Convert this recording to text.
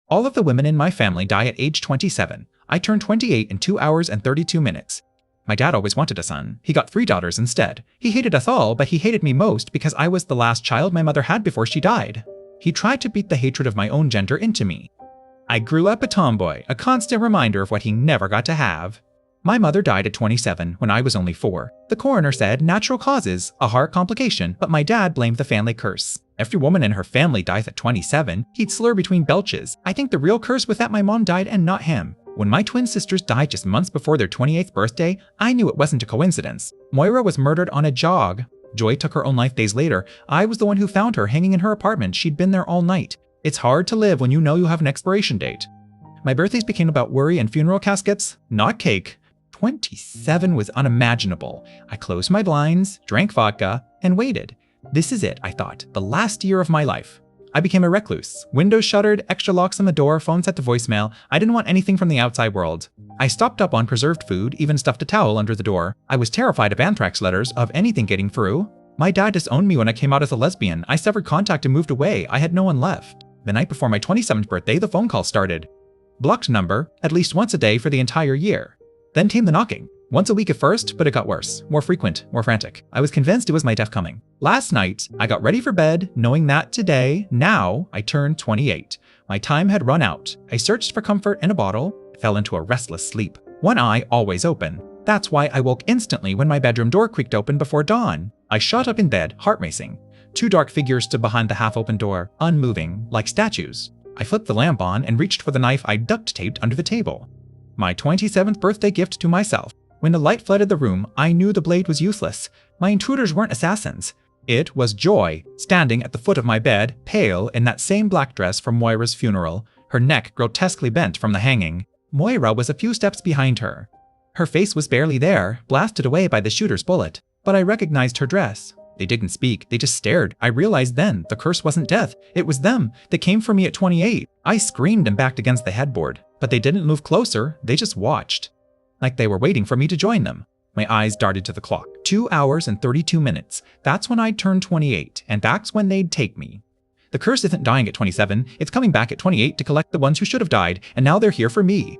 All of the women in my family die at age 27. I turned 28 in 2 hours and 32 minutes. My dad always wanted a son. He got 3 daughters instead. He hated us all, but he hated me most because I was the last child my mother had before she died. He tried to beat the hatred of my own gender into me. I grew up a tomboy, a constant reminder of what he never got to have. My mother died at 27 when I was only 4. The coroner said natural causes, a heart complication, but my dad blamed the family curse. Every woman in her family dies at 27. He'd slur between belches. I think the real curse was that my mom died and not him. When my twin sisters died just months before their 28th birthday, I knew it wasn't a coincidence. Moira was murdered on a jog. Joy took her own life days later. I was the one who found her hanging in her apartment. She'd been there all night. It's hard to live when you know you have an expiration date. My birthdays became about worry and funeral caskets, not cake. 27 was unimaginable. I closed my blinds, drank vodka, and waited. This is it, I thought, the last year of my life. I became a recluse. Windows shuttered, extra locks on the door, phone set to voicemail. I didn't want anything from the outside world. I stocked up on preserved food, even stuffed a towel under the door. I was terrified of anthrax letters, of anything getting through. My dad disowned me when I came out as a lesbian. I severed contact and moved away. I had no one left. The night before my 27th birthday, the phone call started. Blocked number, at least once a day for the entire year. Then came the knocking. Once a week at first, but it got worse. More frequent, more frantic. I was convinced it was my death coming. Last night, I got ready for bed, knowing that today, now, I turned 28. My time had run out. I searched for comfort in a bottle, fell into a restless sleep. One eye always open. That's why I woke instantly when my bedroom door creaked open before dawn. I shot up in bed, heart racing. 2 dark figures stood behind the half-open door, unmoving, like statues. I flipped the lamp on and reached for the knife I duct-taped under the table. My 27th birthday gift to myself. When the light flooded the room, I knew the blade was useless. My intruders weren't assassins. It was Joy, standing at the foot of my bed, pale in that same black dress from Moira's funeral, her neck grotesquely bent from the hanging. Moira was a few steps behind her. Her face was barely there, blasted away by the shooter's bullet, but I recognized her dress. They didn't speak, they just stared. I realized then the curse wasn't death. It was them. They came for me at 28. I screamed and backed against the headboard, but they didn't move closer, they just watched. Like they were waiting for me to join them. My eyes darted to the clock. 2 hours and 32 minutes. That's when I'd turn 28, and that's when they'd take me. The curse isn't dying at 27, it's coming back at 28 to collect the ones who should have died, and now they're here for me.